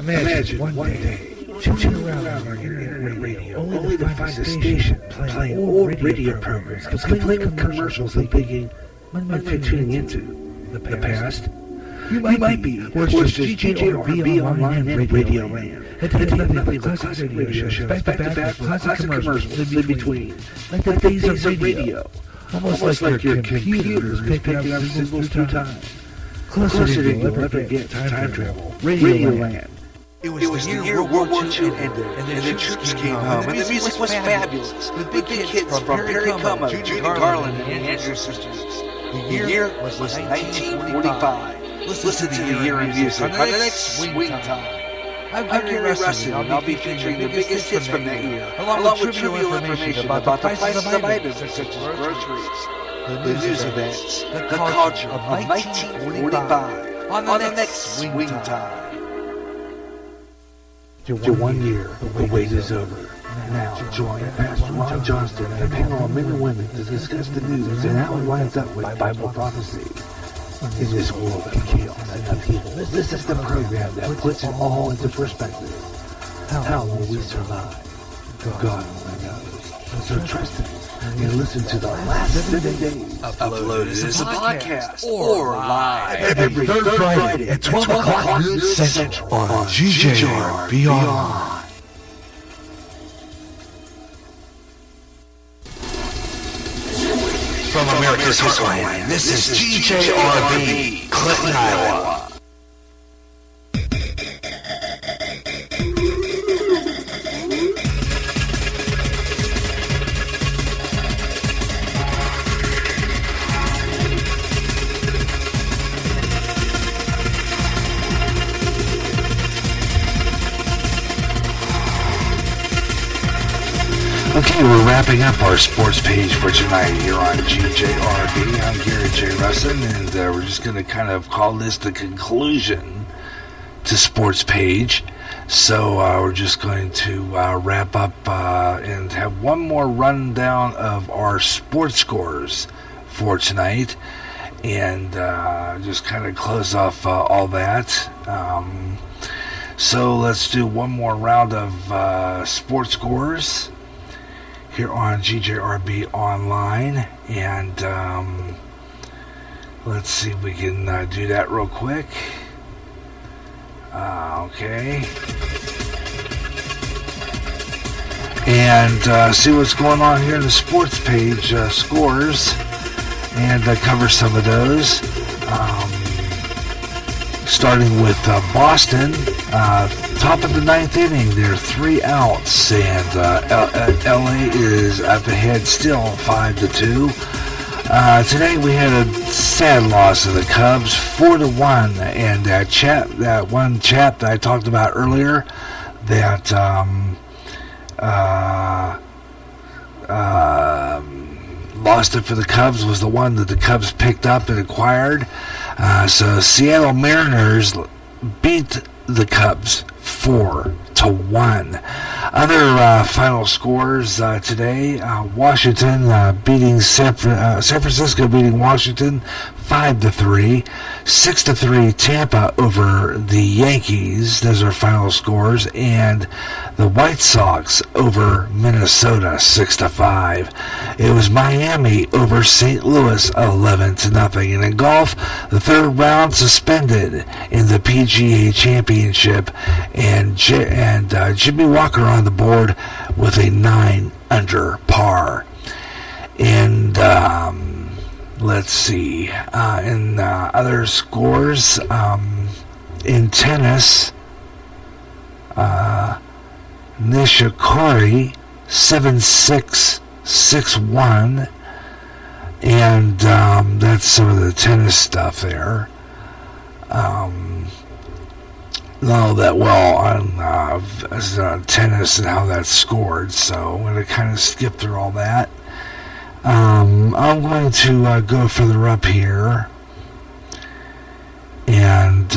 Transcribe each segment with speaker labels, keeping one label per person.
Speaker 1: Imagine one day, tuning around on your internet radio, only to find a station playing old radio programs, complete with commercials and thinking, what am I tuning into? The past? You might be, or it's just GJRB online and Radio Land. It takes nothing but classic radio shows, back-to-back with classic commercials in between. Like the days of radio. Almost like your computer is picking up signals through time. Closer than you'll ever get to time travel. Radio Land.
Speaker 2: It was the year World War II ended, and the troops came home, and the music was fabulous, with big hits from Perry Como, Judy Garland, and the Andrews Sisters. The year was 1945. Listen to the year in music on the next Swing Time. I'm Garyj, and I'll be featuring the biggest hits from that year, along with trivial information about the prices of items such as groceries, the news events, the culture of 1945 on the next Swing Time.
Speaker 1: After 1 year, the wait is over. Now, join Pastor Ron Johnston and a panel of men and women to discuss the news and how it lines up with Bible prophecy. In this world of chaos and upheaval, this is the program that puts it all into perspective. How will we survive? God only knows. So trust Him and listen to the last 7 days.
Speaker 2: Uploaded as a podcast or live
Speaker 1: Every third Friday at 12 o'clock noon Central on GJRB Online.
Speaker 2: From America's Heartland, this is GJRB, Clinton, Iowa.
Speaker 3: Okay, we're wrapping up our sports page for tonight here on GJRB. I'm Garyj J. Russin, and we're just going to kind of call this the conclusion to sports page. So we're just going to wrap up and have one more rundown of our sports scores for tonight, and just kind of close off all that. So let's do one more round of sports scores here on GJRB Online, and let's see if we can do that real quick. Okay, and see what's going on here in the sports page scores, and cover some of those, starting with Boston. Top of the ninth inning, they're 3 outs, and LA is up ahead still, 5-2. Today we had a sad loss of the Cubs, 4-1, and that one chap that I talked about earlier, that lost it for the Cubs, was the one that the Cubs picked up and acquired. So Seattle Mariners beat the Cubs 4-1. Other final scores today: Washington beating San Francisco beating Washington 5-3, 6-3 Tampa over the Yankees. Those are final scores, and the White Sox over Minnesota 6-5. It was Miami over St. Louis 11-0. And in golf, the third round suspended in the PGA Championship, and Jimmy Walker on the board with a 9 under par. And let's see, in other scores, in tennis, Nishikori 7-6, 6-1, and that's some of the tennis stuff there. Not that well on tennis and how that's scored, so I'm going to kind of skip through all that. I'm going to go further up here and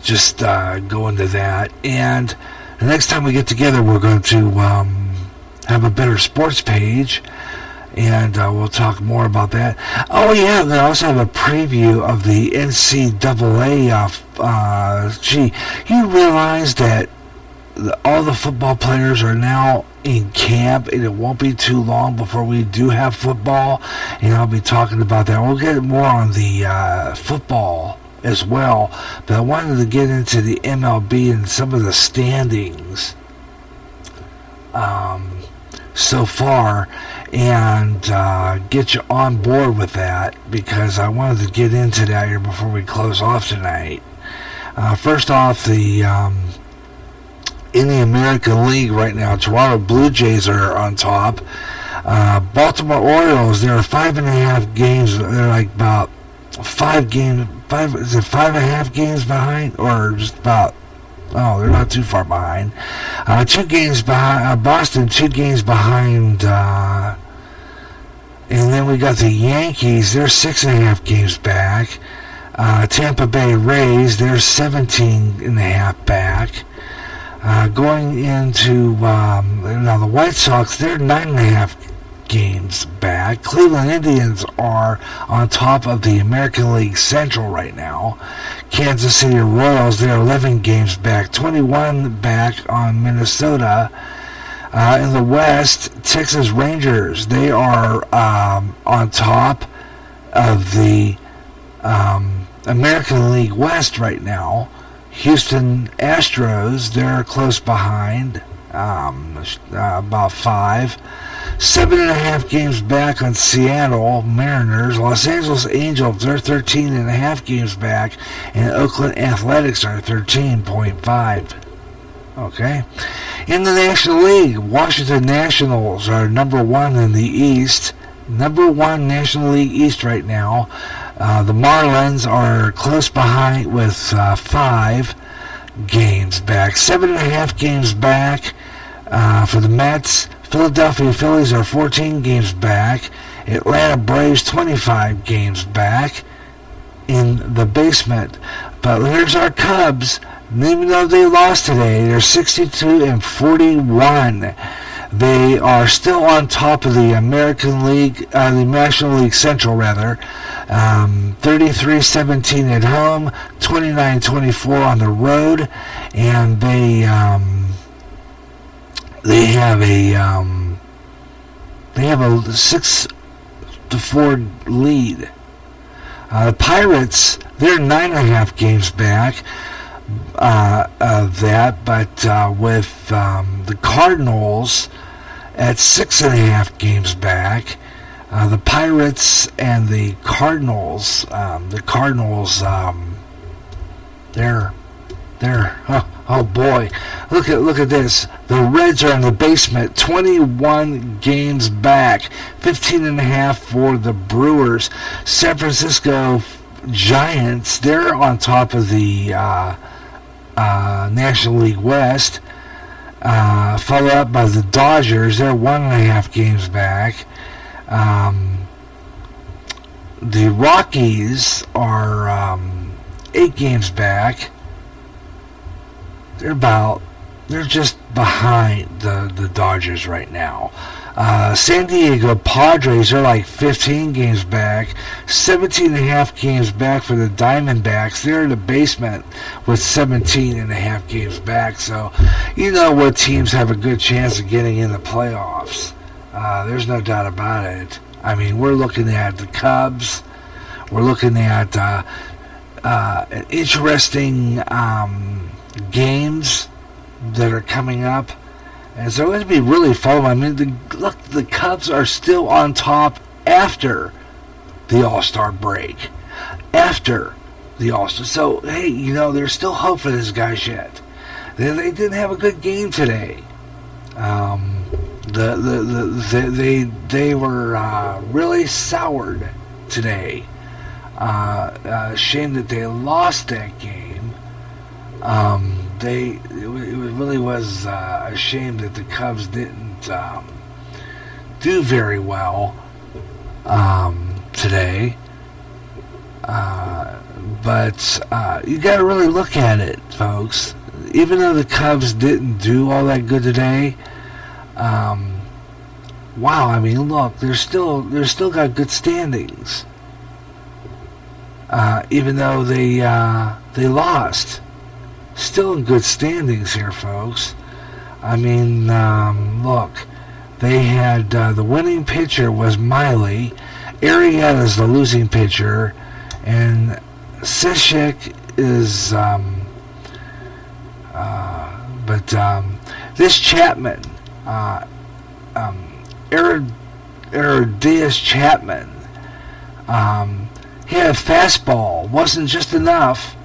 Speaker 3: just go into that. And the next time we get together, we're going to have a better sports page, and we'll talk more about that. Oh yeah, they also have a preview of the NCAA. You realize that all the football players are now in camp, and it won't be too long before we do have football, and I'll be talking about that. We'll get more on the football as well, but I wanted to get into the MLB and some of the standings so far, and get you on board with that, because I wanted to get into that here before we close off tonight. First off, in the American League right now, Toronto Blue Jays are on top. Baltimore Orioles, they're 5.5 games. They're like about 5.5 games behind, or just about? Oh, they're not too far behind. 2 games behind Boston, 2 games behind. And then we got the Yankees. They're 6.5 games back. Tampa Bay Rays, they're 17.5 back. Going into now the White Sox, they're 9.5 games back. Cleveland Indians are on top of the American League Central right now. Kansas City Royals, they're 11 games back, 21 back on Minnesota. In the West, Texas Rangers, they are on top of the American League West right now. Houston Astros, they're close behind, about 5. 7.5 games back on Seattle Mariners. Los Angeles Angels, they're 13.5 games back, and Oakland Athletics are 13.5. Okay. In the National League, Washington Nationals are number 1 in the East. Number 1 National League East right now. The Marlins are close behind with 5 games back. 7.5 games back for the Mets. Philadelphia Phillies are 14 games back. Atlanta Braves 25 games back in the basement. But here's our Cubs. Even though they lost today, they're 62-41. They are still on top of the American League, the National League Central rather. 33-17 at home, 29-24 on the road, and they have a 6-4 lead. The Pirates, they're 9.5 games back of that, but with the Cardinals at 6.5 games back. The Pirates and the Cardinals, oh boy, look at this. The Reds are in the basement, 21 games back, 15.5 for the Brewers. San Francisco Giants, they're on top of the National League West, followed up by the Dodgers. They're 1.5 games back. The Rockies are 8 games back. They're just behind the Dodgers right now. San Diego Padres are like 15 games back, 17.5 games back for the Diamondbacks. They're in the basement with 17.5 games back. So you know what teams have a good chance of getting in the playoffs. There's no doubt about it. I mean, we're looking at the Cubs. We're looking at interesting games that are coming up. And so it'll be really fun. I mean, the Cubs are still on top after the All-Star break. After the All-Star. So, hey, you know, there's still hope for this guys yet. They didn't have a good game today. They were really soured today. Shame that they lost that game. It really was a shame that the Cubs didn't do very well today. But you got to really look at it, folks. Even though the Cubs didn't do all that good today, wow, I mean, look, they're still got good standings, even though they lost. Still in good standings here, folks. I mean, look, they had the winning pitcher was Miley, Arrieta's the losing pitcher, and Seshik is this Chapman, Arrieta's Chapman, he had a fastball, wasn't just enough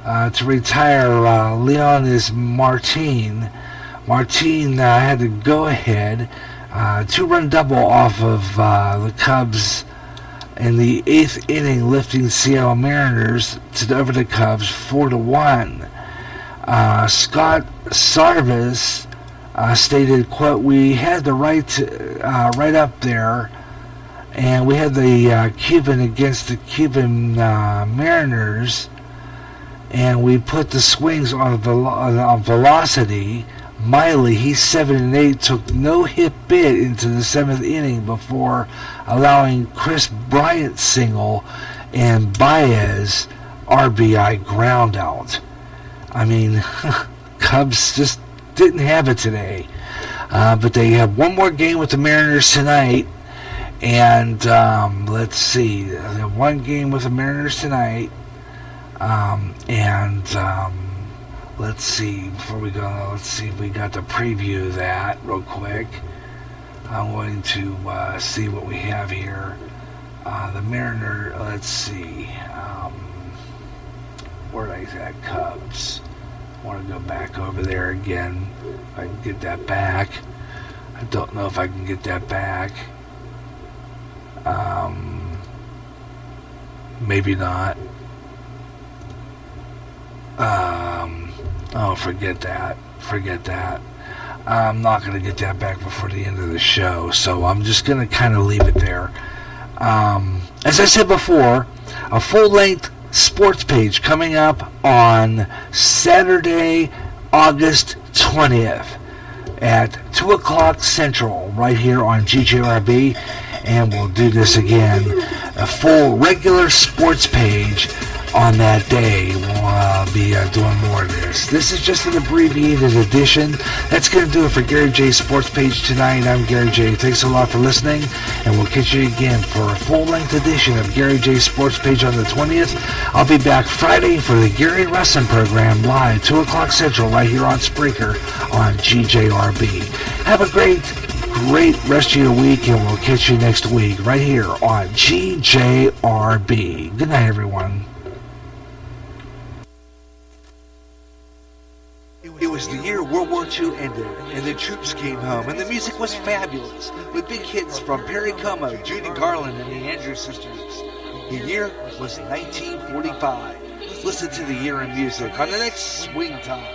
Speaker 3: to retire Leonis Martin. Martin had to go ahead, 2-run double off of the Cubs in the 8th inning, lifting Seattle Mariners over the Cubs 4-1. Scott Sarvis stated, quote, "We had the right up there, and we had the Cuban against the Cuban Mariners, and we put the swings on velocity. Miley, he's 7-8, took no hit bit into the 7th inning before allowing Chris Bryant single and Baez RBI ground out." I mean, Cubs just didn't have it today. But they have one more game with the Mariners tonight. And let's see. They have one game with the Mariners tonight. Let's see. Before we go, let's see if we got to preview that real quick. I'm going to see what we have here. The Mariner, let's see. Where did I at? Cubs. I want to go back over there again. If I can get that back. I don't know if I can get that back. Maybe not. Oh, forget that. I'm not going to get that back before the end of the show, so I'm just going to kind of leave it there. As I said before, a full-length sports page coming up on Saturday, August 20th at 2 o'clock Central right here on GJRB, and we'll do this again, a full regular sports page on that day. We'll be doing more of this. This is just an abbreviated edition. That's going to do it for Gary J Sports Page tonight. I'm Gary J. Thanks a lot for listening, and we'll catch you again for a full-length edition of Gary J Sports Page on the 20th. I'll be back Friday for the Gary Wrestling Program live, 2 o'clock Central, right here on Spreaker on GJRB. Have a great rest of your week, and we'll catch you next week right here on GJRB. Good night, everyone.
Speaker 2: It was the year World War II ended, and the troops came home, and the music was fabulous, with big hits from Perry Como, Judy Garland, and the Andrews Sisters. The year was 1945. Listen to the year in music on the next Swing Time.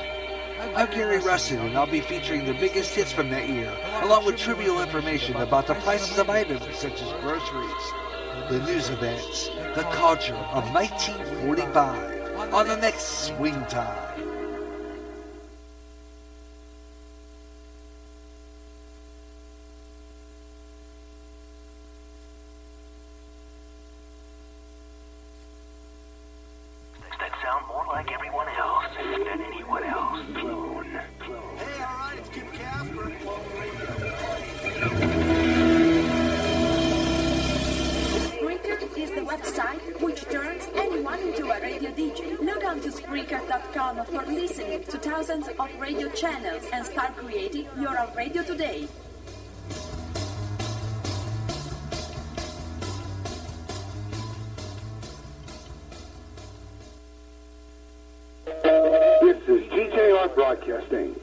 Speaker 2: I'm Gary Rustin, and I'll be featuring the biggest hits from that year, along with trivial information about the prices of items such as groceries, the news events, the culture of 1945 on the next Swing Time.
Speaker 4: That sound more like everyone else than anyone else. Clone.
Speaker 5: Hey, all right, it's Kim Casper.
Speaker 6: Spreaker is the website which turns anyone into a radio DJ. Log on to Spreaker.com for listening to thousands of radio channels and start creating your own radio today.
Speaker 7: This is GJR Broadcasting.